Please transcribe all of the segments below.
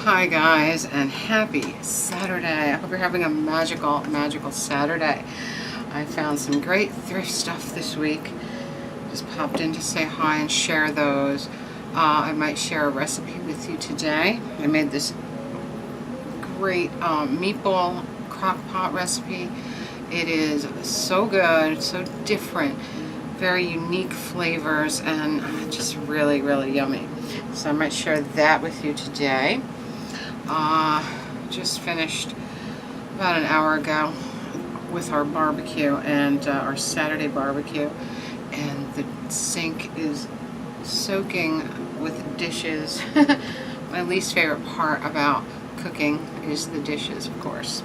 Hi guys, and happy Saturday. I hope you're having a magical Saturday. I found some great thrift stuff this week. Just popped in to say hi and share those. I might share a recipe with you today. I made this great meatball crock pot recipe. It is so good, so different, very unique flavors, and just really yummy. So I might share that with you today. Just finished about an hour ago with our barbecue and our Saturday barbecue, and the sink is soaking with dishes. My least favorite part about cooking is the dishes, of course.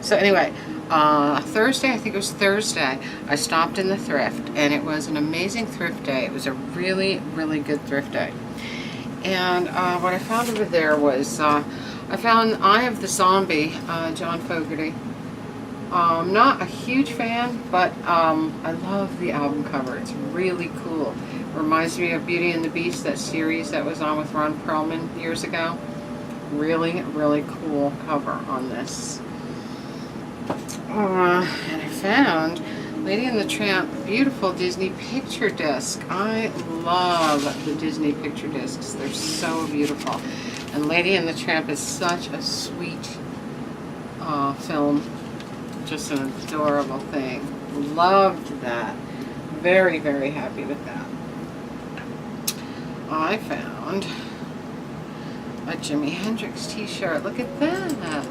So anyway, Thursday, I think it was Thursday, I stopped in the thrift, and it was an amazing thrift day. It was a really good thrift day. And what I found over there was, I found Eye of the Zombie, John Fogerty. Not a huge fan, but I love the album cover. It's really cool. Reminds me of Beauty and the Beast, that series that was on with Ron Perlman years ago. Really cool cover on this. And I found Lady and the Tramp beautiful Disney picture disc. I love the Disney picture discs. They're so beautiful. And Lady and the Tramp is such a sweet film. Just an adorable thing. Loved that. Very happy with that. I found a Jimi Hendrix t-shirt. Look at that.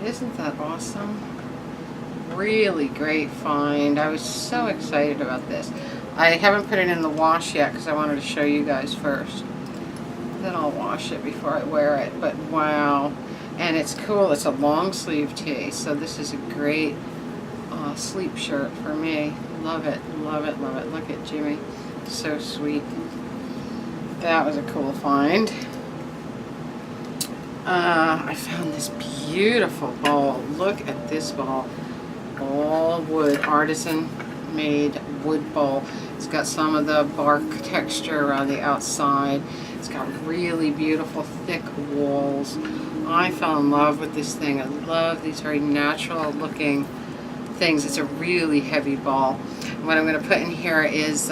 Isn't that awesome? Really great find. I was so excited about this. I haven't put it in the wash yet because I wanted to show you guys first. Then I'll wash it before I wear it. But wow. And it's cool. It's a long sleeve tee. So this is a great sleep shirt for me. Love it. Look at Jimmy. So sweet. That was a cool find. I found this beautiful bowl. Look at this bowl. All wood, artisan made wood bowl. It's got some of the bark texture around the outside. It's got really beautiful thick walls. I fell in love with this thing. I love these very natural looking things. It's a really heavy bowl. What I'm going to put in here is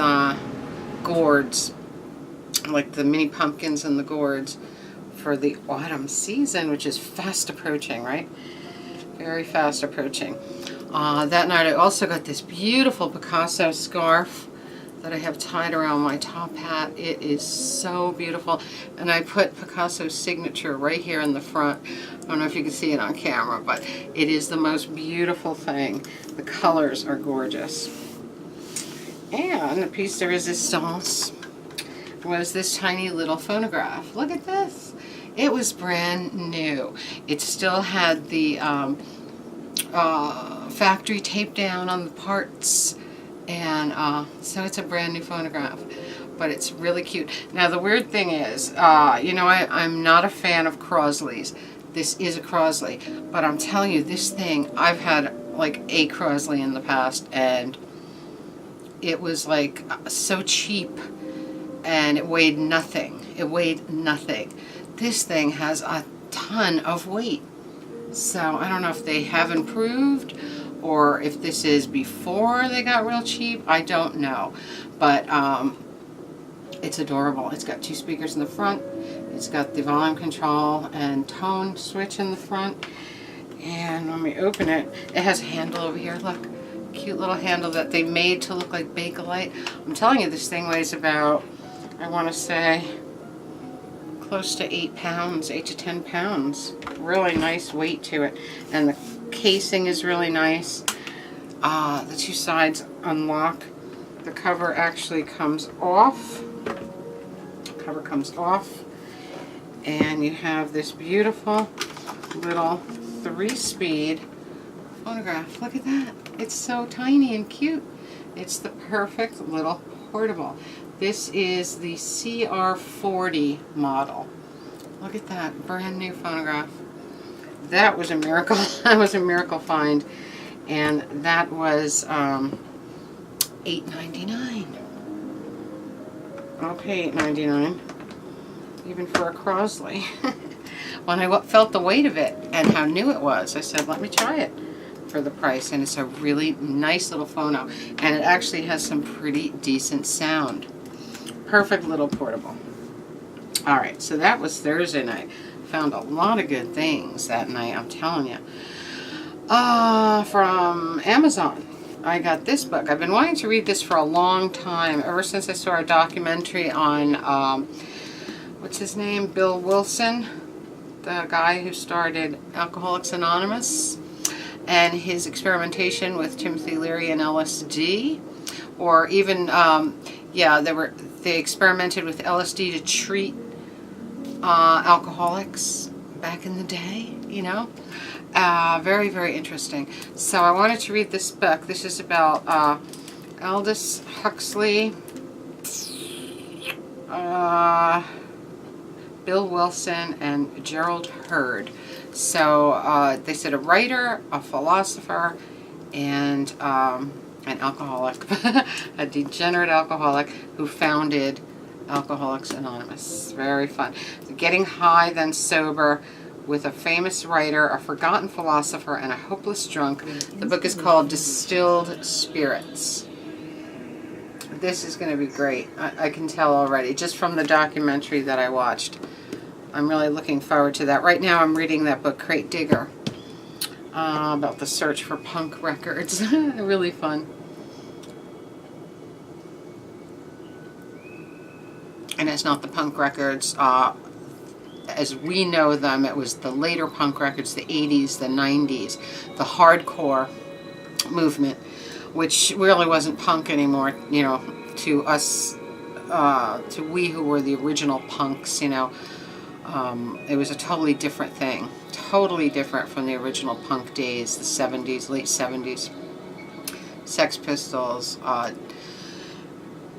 gourds, like the mini pumpkins and the gourds for the autumn season, which is fast approaching, right? Very fast approaching. That night I also got this beautiful Picasso scarf that I have tied around my top hat. It is so beautiful. And I put Picasso's signature right here in the front. I don't know if you can see it on camera, but it is the most beautiful thing. The colors are gorgeous. And the piece de resistance was this tiny little phonograph. Look at this. It was brand new. It still had the factory tape down on the parts, and so it's a brand new phonograph, but it's really cute. Now the weird thing is, you know, I'm not a fan of Crosley's. This is a Crosley, but I'm telling you, this thing, I've had like a Crosley in the past, and it was like so cheap, and it weighed nothing. This thing has a ton of weight. So I don't know if they have improved or if this is before they got real cheap. I don't know. But it's adorable. It's got 2 speakers in the front. It's got the volume control and tone switch in the front. And when we open it, it has a handle over here. Look, cute little handle that they made to look like Bakelite. I'm telling you, this thing weighs about, I want to say, close to 8 pounds, 8 to 10 pounds. Really nice weight to it. And the casing is really nice. The 2 sides unlock. The cover actually comes off. And you have this beautiful little 3-speed phonograph. Look at that. It's so tiny and cute. It's the perfect little portable. This is the CR40 model. Look at that, brand new phonograph. That was a miracle. That was a miracle find. And that was $8.99. I'll pay $8.99. even for a Crosley. When I felt the weight of it and how new it was, I said, let me try it for the price. And it's a really nice little phono. And it actually has some pretty decent sound. Perfect little portable. Alright, so that was Thursday night. Found a lot of good things that night, I'm telling you. From Amazon, I got this book. I've been wanting to read this for a long time, ever since I saw a documentary on, what's his name? Bill Wilson, the guy who started Alcoholics Anonymous, and his experimentation with Timothy Leary and LSD, or even, they experimented with LSD to treat alcoholics back in the day, you know. Very, very interesting. So I wanted to read this book. This is about Aldous Huxley, Bill Wilson, and Gerald Hurd. So they said a writer, a philosopher, and an alcoholic, a degenerate alcoholic who founded Alcoholics Anonymous. Very fun. Getting high, then sober, with a famous writer, a forgotten philosopher, and a hopeless drunk. The book is called Distilled Spirits. This is going to be great. I can tell already, just from the documentary that I watched. I'm really looking forward to that. Right now I'm reading that book, Crate Digger, about the search for punk records. Really fun. And it's not the punk records as we know them. It was the later punk records, the 80s, the 90s, the hardcore movement, which really wasn't punk anymore, you know, to us, to we who were the original punks, you know. It was a totally different thing, totally different from the original punk days, the 70s, late 70s. Sex Pistols,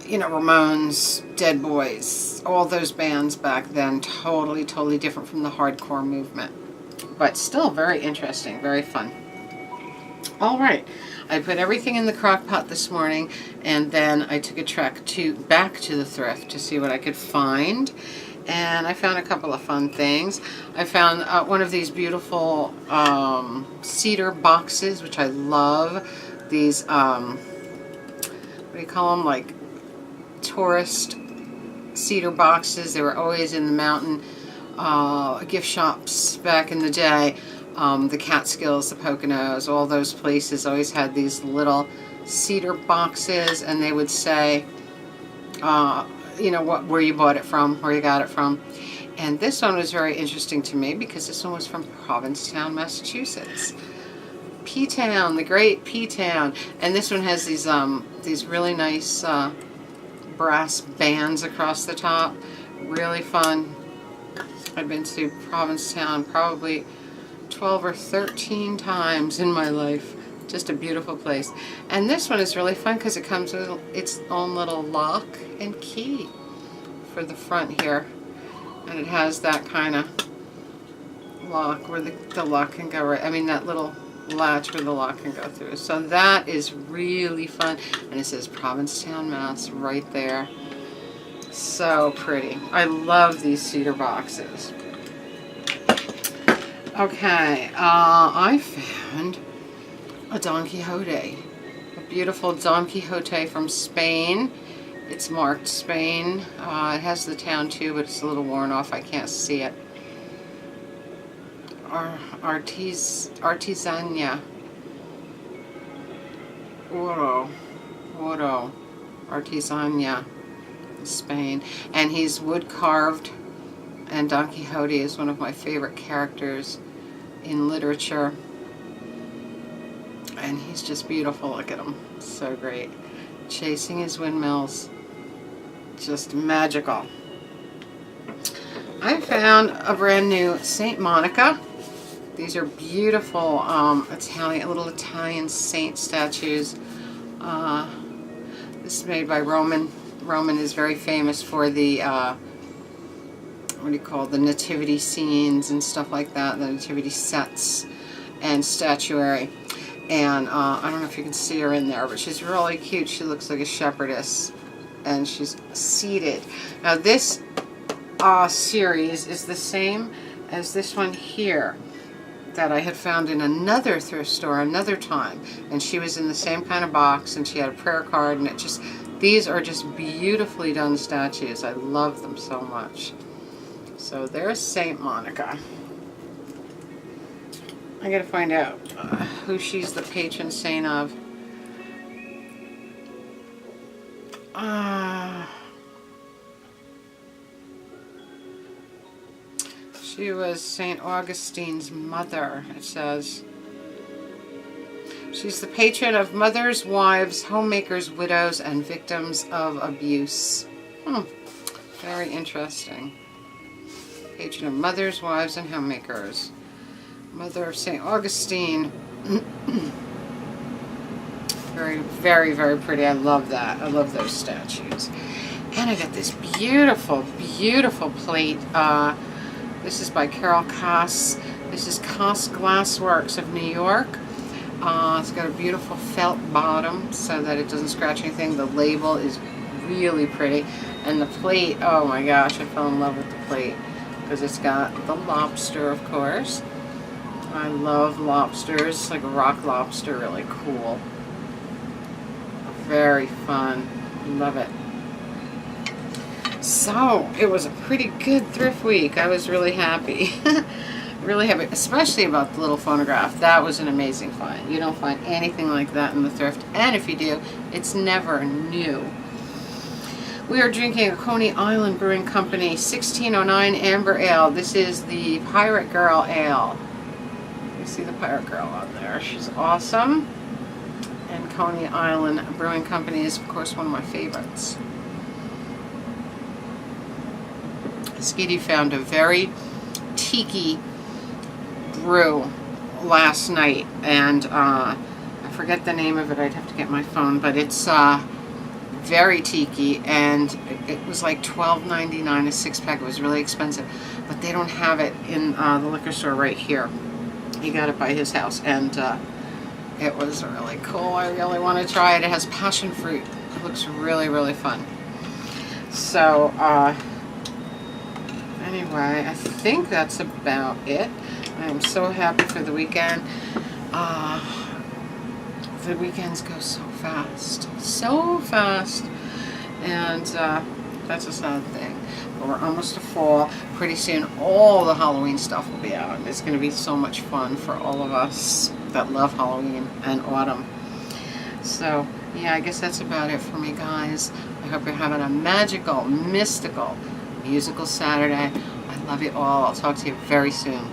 you know, Ramones, Dead Boys, all those bands back then, totally, totally different from the hardcore movement. But still very interesting, very fun. All right, I put everything in the crock pot this morning, and then I took a trek back to the thrift to see what I could find. And I found a couple of fun things. I found one of these beautiful cedar boxes, which I love. These, what do you call them, like tourist cedar boxes. They were always in the mountain gift shops back in the day. The Catskills, the Poconos, all those places always had these little cedar boxes, and they would say, you know, where you bought it from, where you got it from. And this one was very interesting to me because this one was from Provincetown, Massachusetts. P-Town, the great P-Town. And this one has these really nice brass bands across the top. Really fun. I've been to Provincetown probably 12 or 13 times in my life. Just a beautiful place. And this one is really fun because it comes with its own little lock and key for the front here. And it has that kind of lock where the lock can go right, I mean that little latch where the lock can go through. So that is really fun. And it says Provincetown, Mass right there. So pretty. I love these cedar boxes. Okay, I found a Don Quixote. A beautiful Don Quixote from Spain. It's marked Spain. It has the town too, but it's a little worn off. I can't see it. Artisania. Oro. Artisania. Spain. And he's wood carved. And Don Quixote is one of my favorite characters in literature. And he's just beautiful. Look at him. So great. Chasing his windmills. Just magical. I found a brand new Saint Monica. These are beautiful little Italian saint statues. This is made by Roman. Roman is very famous for the what do you call it, the nativity scenes and stuff like that, the nativity sets and statuary. And I don't know if you can see her in there, but she's really cute. She looks like a shepherdess, and she's seated. Now this series is the same as this one here that I had found in another thrift store another time, and she was in the same kind of box, and she had a prayer card, and these are just beautifully done statues. I love them so much. So there's Saint Monica. I gotta find out who she's the patron saint of. She was St. Augustine's mother, it says. She's the patron of mothers, wives, homemakers, widows, and victims of abuse. Very interesting. Patron of mothers, wives, and homemakers. Mother of St. Augustine. Very, very, very pretty. I love that. I love those statues. And I got this beautiful, beautiful plate. This is by Carol Koss. This is Koss Glassworks of New York. It's got a beautiful felt bottom so that it doesn't scratch anything. The label is really pretty. And the plate, oh my gosh, I fell in love with the plate because it's got the lobster, of course. I love lobsters, like a rock lobster, really cool. Very fun. Love it. So, it was a pretty good thrift week. I was really happy. Really happy, especially about the little phonograph. That was an amazing find. You don't find anything like that in the thrift, and if you do, it's never new. We are drinking a Coney Island Brewing Company 1609 Amber Ale. This is the Pirate Girl Ale. You see the Pirate Girl on there. She's awesome. And Coney Island Brewing Company is, of course, one of my favorites. Skiddy found a very tiki brew last night, and I forget the name of it. I'd have to get my phone, but it's very tiki, and it was like $12.99 a six-pack. It was really expensive, but they don't have it in the liquor store right here. He got it by his house, and it was really cool. I really want to try it. It has passion fruit. It looks really, really fun. So, anyway, I think that's about it. I am so happy for the weekend. The weekends go so fast. So fast. And that's a sad thing. But we're almost to fall. Pretty soon all the Halloween stuff will be out. It's going to be so much fun for all of us that love Halloween and autumn. So, yeah, I guess that's about it for me, guys. I hope you're having a magical, mystical, musical Saturday. I love you all. I'll talk to you very soon.